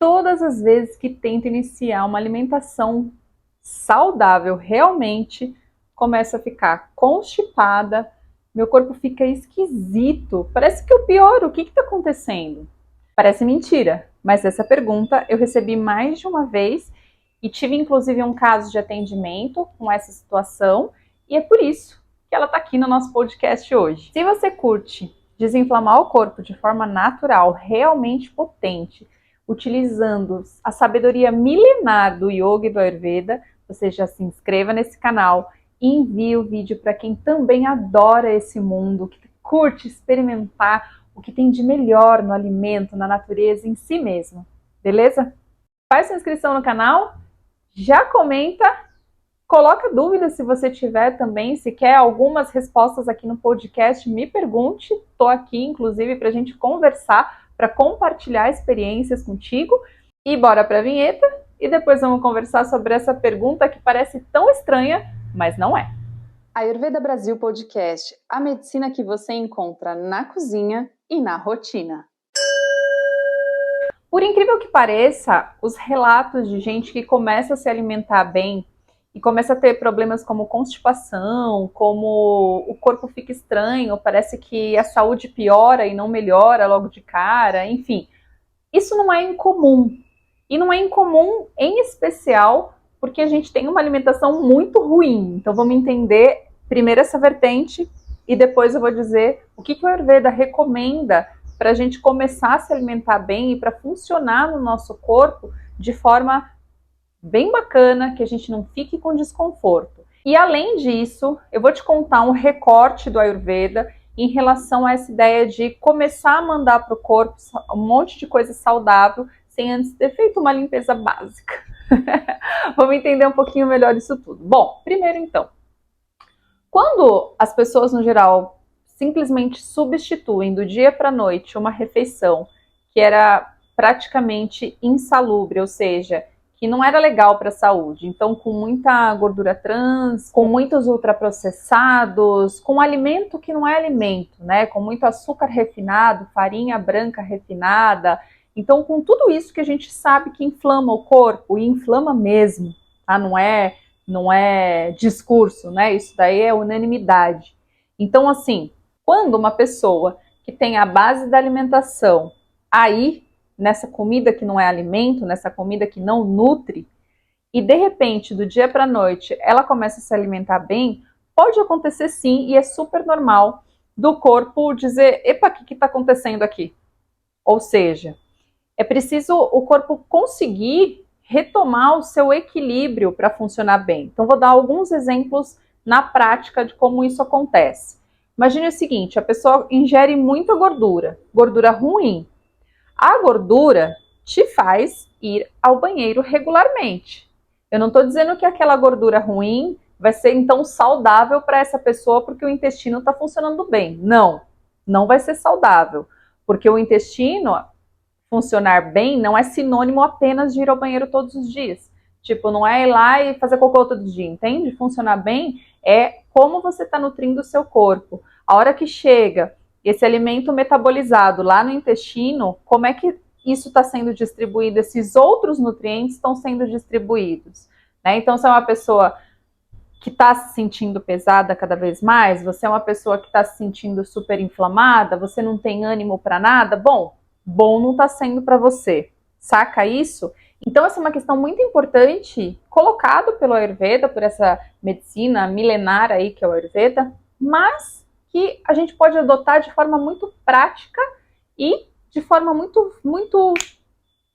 todas as vezes que tento iniciar uma alimentação saudável, realmente começo a ficar constipada, meu corpo fica esquisito, parece que eu pioro, o que está acontecendo? Parece mentira, mas essa pergunta eu recebi mais de uma vez e tive inclusive um caso de atendimento com essa situação e é por isso que ela está aqui no nosso podcast hoje. Se você curte desinflamar o corpo de forma natural, realmente potente, utilizando a sabedoria milenar do Yoga e do Ayurveda, você já se inscreva nesse canal e envie o vídeo para quem também adora esse mundo, que curte experimentar o que tem de melhor no alimento, na natureza, em si mesmo. Beleza? Faz sua inscrição no canal, já comenta, coloca dúvidas se você tiver também, se quer algumas respostas aqui no podcast, me pergunte, estou aqui inclusive para a gente conversar, para compartilhar experiências contigo. E bora para a vinheta e depois vamos conversar sobre essa pergunta que parece tão estranha, mas não é. Ayurveda Brasil Podcast, a medicina que você encontra na cozinha e na rotina. Por incrível que pareça, os relatos de gente que começa a se alimentar bem e começa a ter problemas como constipação, como o corpo fica estranho, parece que a saúde piora e não melhora logo de cara, enfim. Isso não é incomum. E não é incomum, em especial, porque a gente tem uma alimentação muito ruim. Então vamos entender primeiro essa vertente e depois eu vou dizer o que o Ayurveda recomenda para a gente começar a se alimentar bem e para funcionar no nosso corpo de forma bem bacana, que a gente não fique com desconforto. E além disso, eu vou te contar um recorte do Ayurveda em relação a essa ideia de começar a mandar para o corpo um monte de coisa saudável sem antes ter feito uma limpeza básica. Vamos entender um pouquinho melhor isso tudo. Bom, primeiro então, quando as pessoas no geral simplesmente substituem do dia para a noite uma refeição que era praticamente insalubre, ou seja, que não era legal para a saúde, então com muita gordura trans, com muitos ultraprocessados, com alimento que não é alimento, né? Com muito açúcar refinado, farinha branca refinada, então com tudo isso que a gente sabe que inflama o corpo, e inflama mesmo, tá? Não é discurso, né? Isso daí é unanimidade. Então assim, quando uma pessoa que tem a base da alimentação aí, nessa comida que não é alimento, nessa comida que não nutre, e de repente, do dia para a noite, ela começa a se alimentar bem, pode acontecer sim, e é super normal do corpo dizer, epa, o que está acontecendo aqui? Ou seja, é preciso o corpo conseguir retomar o seu equilíbrio para funcionar bem. Então, vou dar alguns exemplos na prática de como isso acontece. Imagine o seguinte, a pessoa ingere muita gordura, gordura ruim. A gordura te faz ir ao banheiro regularmente. Eu não estou dizendo que aquela gordura ruim vai ser então saudável para essa pessoa porque o intestino está funcionando bem. Não, não vai ser saudável, porque o intestino funcionar bem não é sinônimo apenas de ir ao banheiro todos os dias. Tipo, não é ir lá e fazer cocô todo dia, entende? Funcionar bem é como você está nutrindo o seu corpo. A hora que chega esse alimento metabolizado lá no intestino, como é que isso está sendo distribuído? Esses outros nutrientes estão sendo distribuídos, né? Então, se é uma pessoa que está se sentindo pesada cada vez mais, você é uma pessoa que está se sentindo super inflamada, você não tem ânimo para nada, bom não está sendo para você. Saca isso? Então, essa é uma questão muito importante, colocado pelo Ayurveda, por essa medicina milenar aí que é o Ayurveda, mas que a gente pode adotar de forma muito prática e de forma muito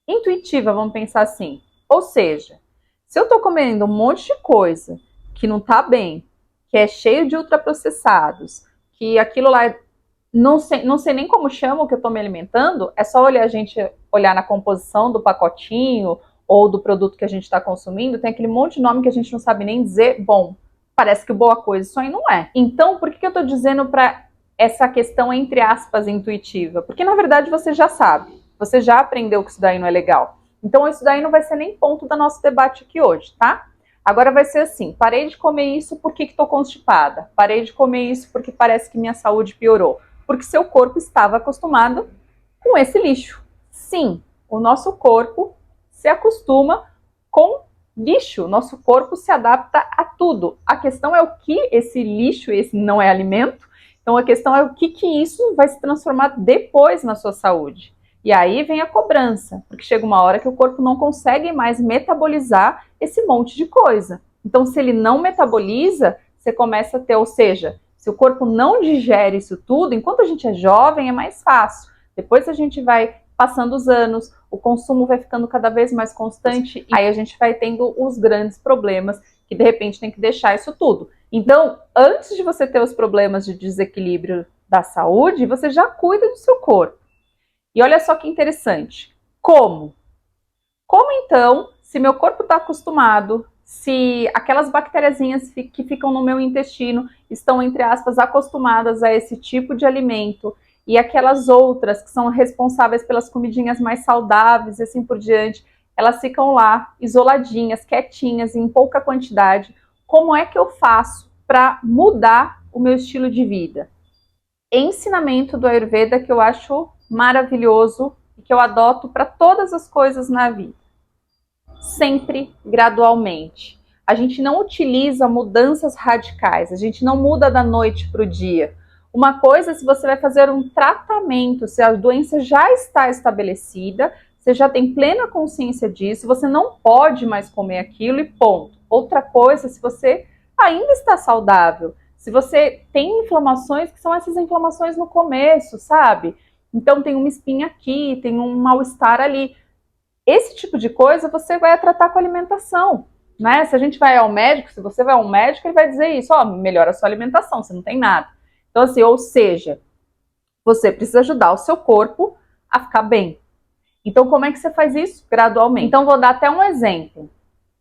intuitiva, vamos pensar assim. Ou seja, se eu estou comendo um monte de coisa que não está bem, que é cheio de ultraprocessados, que aquilo lá não sei nem como chama o que eu estou me alimentando, é só a gente olhar na composição do pacotinho ou do produto que a gente está consumindo, tem aquele monte de nome que a gente não sabe nem dizer, bom, parece que boa coisa isso aí não é. Então, por que eu estou dizendo para essa questão, entre aspas, intuitiva? Porque, na verdade, você já sabe. Você já aprendeu que isso daí não é legal. Então, isso daí não vai ser nem ponto do nosso debate aqui hoje, tá? Agora vai ser assim, parei de comer isso porque estou constipada. Parei de comer isso porque parece que minha saúde piorou. Porque seu corpo estava acostumado com esse lixo. Sim, o nosso corpo se acostuma com lixo. Nosso corpo se adapta a tudo. A questão é o que esse lixo, esse não é alimento, então a questão é o que isso vai se transformar depois na sua saúde. E aí vem a cobrança, porque chega uma hora que o corpo não consegue mais metabolizar esse monte de coisa. Então, se ele não metaboliza, você começa a ter, ou seja, se o corpo não digere isso tudo, enquanto a gente é jovem é mais fácil. Depois a gente vai passando os anos, o consumo vai ficando cada vez mais constante, e aí a gente vai tendo os grandes problemas, que de repente tem que deixar isso tudo. Então, antes de você ter os problemas de desequilíbrio da saúde, você já cuida do seu corpo. E olha só que interessante. Como? Como então, se meu corpo está acostumado, se aquelas bactériazinhas que ficam no meu intestino estão, entre aspas, acostumadas a esse tipo de alimento, e aquelas outras que são responsáveis pelas comidinhas mais saudáveis e assim por diante, elas ficam lá, isoladinhas, quietinhas, em pouca quantidade. Como é que eu faço para mudar o meu estilo de vida? Ensinamento do Ayurveda que eu acho maravilhoso e que eu adoto para todas as coisas na vida. Sempre gradualmente. A gente não utiliza mudanças radicais, a gente não muda da noite para o dia. Uma coisa é se você vai fazer um tratamento, se a doença já está estabelecida, você já tem plena consciência disso, você não pode mais comer aquilo e ponto. Outra coisa, se você ainda está saudável, se você tem inflamações, que são essas inflamações no começo, sabe? Então tem uma espinha aqui, tem um mal-estar ali. Esse tipo de coisa você vai tratar com alimentação, né? Se a gente vai ao médico, se você vai ao médico, ele vai dizer isso, ó, melhora a sua alimentação, você não tem nada. Então assim, ou seja, você precisa ajudar o seu corpo a ficar bem. Então como é que você faz isso? Gradualmente. Então vou dar até um exemplo.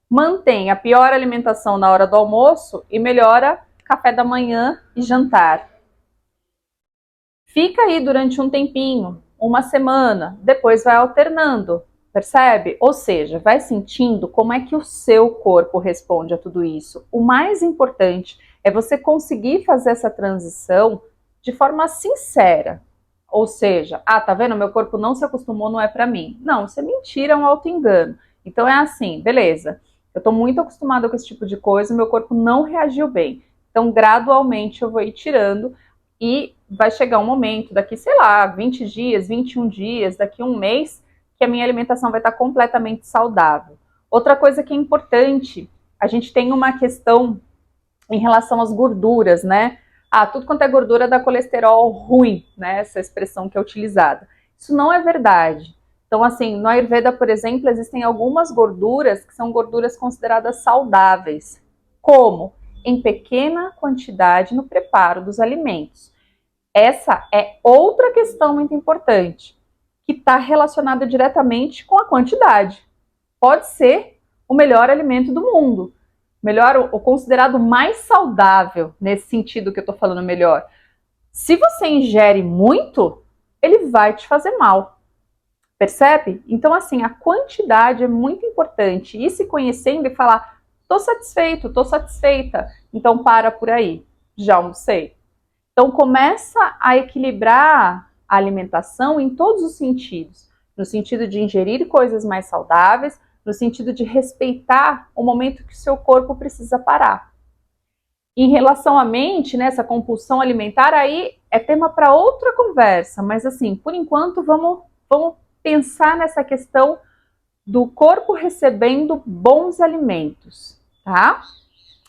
Mantém a pior alimentação na hora do almoço e melhora café da manhã e jantar. Fica aí durante um tempinho, uma semana, depois vai alternando, percebe? Ou seja, vai sentindo como é que o seu corpo responde a tudo isso. O mais importante é você conseguir fazer essa transição de forma sincera. Ou seja, tá vendo? Meu corpo não se acostumou, não é para mim. Não, isso é mentira, é um auto-engano. Então é assim, beleza, eu tô muito acostumada com esse tipo de coisa, meu corpo não reagiu bem. Então, gradualmente, eu vou ir tirando e vai chegar um momento, daqui, sei lá, 20 dias, 21 dias, daqui um mês, que a minha alimentação vai estar completamente saudável. Outra coisa que é importante, a gente tem uma questão em relação às gorduras, né? Tudo quanto é gordura dá colesterol ruim, né? Essa expressão que é utilizada. Isso não é verdade. Então, assim, no Ayurveda, por exemplo, existem algumas gorduras que são gorduras consideradas saudáveis. Como? Em pequena quantidade no preparo dos alimentos. Essa é outra questão muito importante, que está relacionada diretamente com a quantidade. Pode ser o melhor alimento do mundo, melhor, o considerado mais saudável, nesse sentido que eu estou falando melhor. Se você ingere muito, ele vai te fazer mal. Percebe? Então, assim, a quantidade é muito importante. Ir se conhecendo e falar, tô satisfeito, tô satisfeita, então para por aí, já almocei. Então começa a equilibrar a alimentação em todos os sentidos, no sentido de ingerir coisas mais saudáveis, no sentido de respeitar o momento que o seu corpo precisa parar. Em relação à mente, né, essa compulsão alimentar, aí é tema para outra conversa, mas assim, por enquanto vamos pensar nessa questão do corpo recebendo bons alimentos, tá?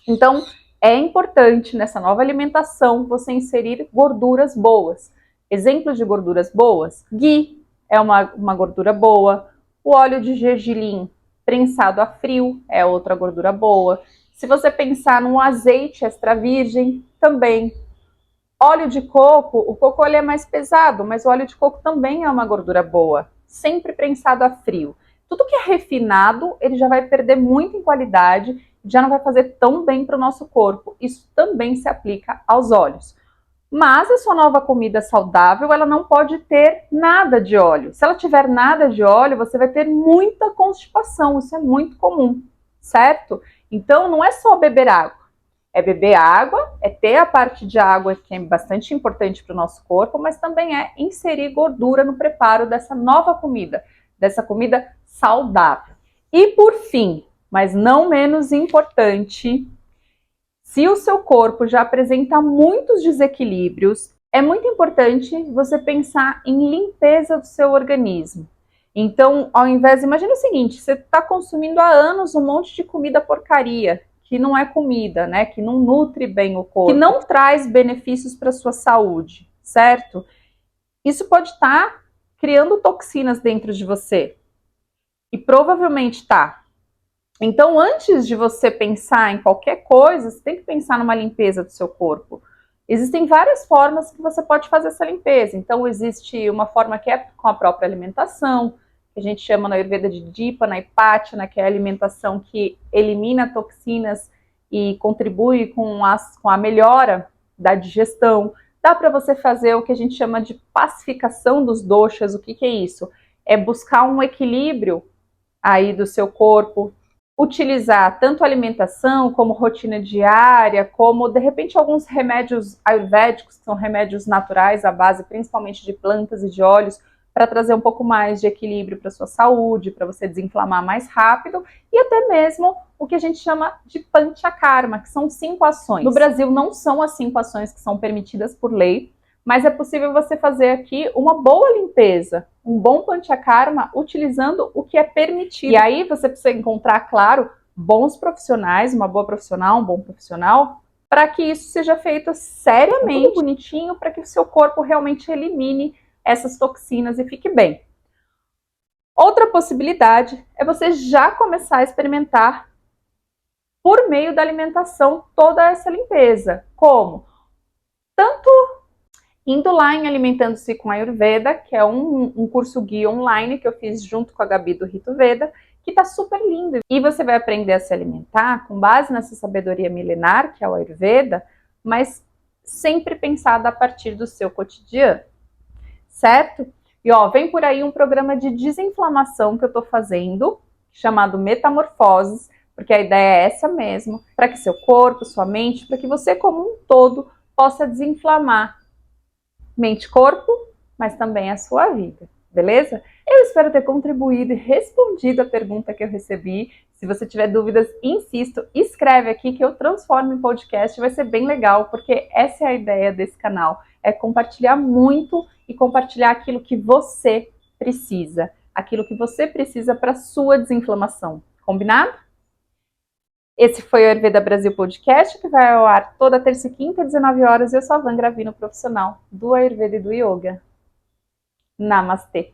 Então, é importante nessa nova alimentação você inserir gorduras boas. Exemplos de gorduras boas: ghee é uma gordura boa, o óleo de gergelim prensado a frio é outra gordura boa. Se você pensar num azeite extra virgem, também. Óleo de coco, o coco ele é mais pesado, mas o óleo de coco também é uma gordura boa, sempre prensado a frio. Tudo que é refinado, ele já vai perder muito em qualidade, já não vai fazer tão bem para o nosso corpo. Isso também se aplica aos óleos. Mas a sua nova comida saudável, ela não pode ter nada de óleo. Se ela tiver nada de óleo, você vai ter muita constipação, isso é muito comum, certo? Então não é só beber água. É beber água, é ter a parte de água que é bastante importante para o nosso corpo, mas também é inserir gordura no preparo dessa nova comida, dessa comida saudável. E por fim, mas não menos importante, se o seu corpo já apresenta muitos desequilíbrios, é muito importante você pensar em limpeza do seu organismo. Então, ao invés, imagina o seguinte, você está consumindo há anos um monte de comida porcaria, que não é comida, né? Que não nutre bem o corpo, que não traz benefícios para a sua saúde, certo? Isso pode estar criando toxinas dentro de você. E provavelmente está. Então, antes de você pensar em qualquer coisa, você tem que pensar numa limpeza do seu corpo. Existem várias formas que você pode fazer essa limpeza. Então, existe uma forma que é com a própria alimentação, que a gente chama na Ayurveda de Dipana, que é a alimentação que elimina toxinas e contribui com a melhora da digestão. Dá para você fazer o que a gente chama de pacificação dos doshas. O que é isso? É buscar um equilíbrio aí do seu corpo, utilizar tanto alimentação como rotina diária, como de repente alguns remédios ayurvédicos, que são remédios naturais à base principalmente de plantas e de óleos, para trazer um pouco mais de equilíbrio para sua saúde, para você desinflamar mais rápido, e até mesmo o que a gente chama de panchakarma, que são 5 ações. No Brasil não são as 5 ações que são permitidas por lei, mas é possível você fazer aqui uma boa limpeza, um bom panchakarma, utilizando o que é permitido. E aí você precisa encontrar, claro, bons profissionais, uma boa profissional, um bom profissional, para que isso seja feito seriamente, bonitinho, para que o seu corpo realmente elimine essas toxinas e fique bem. Outra possibilidade é você já começar a experimentar, por meio da alimentação, toda essa limpeza. Como? Tanto indo lá em Alimentando-se com Ayurveda, que é um curso guia online que eu fiz junto com a Gabi do Rito Veda, que tá super lindo. E você vai aprender a se alimentar com base nessa sabedoria milenar, que é o Ayurveda, mas sempre pensada a partir do seu cotidiano, certo? E ó, vem por aí um programa de desinflamação que eu tô fazendo, chamado Metamorfoses, porque a ideia é essa mesmo, para que seu corpo, sua mente, para que você como um todo possa desinflamar mente, corpo, mas também a sua vida, beleza? Eu espero ter contribuído e respondido a pergunta que eu recebi. Se você tiver dúvidas, insisto, escreve aqui que eu transformo em podcast, vai ser bem legal, porque essa é a ideia desse canal, é compartilhar muito e compartilhar aquilo que você precisa para a sua desinflamação, combinado? Esse foi o Ayurveda Brasil Podcast, que vai ao ar toda terça e quinta, às 19 horas. Eu sou a Van Gravino, profissional do Ayurveda e do Yoga. Namastê!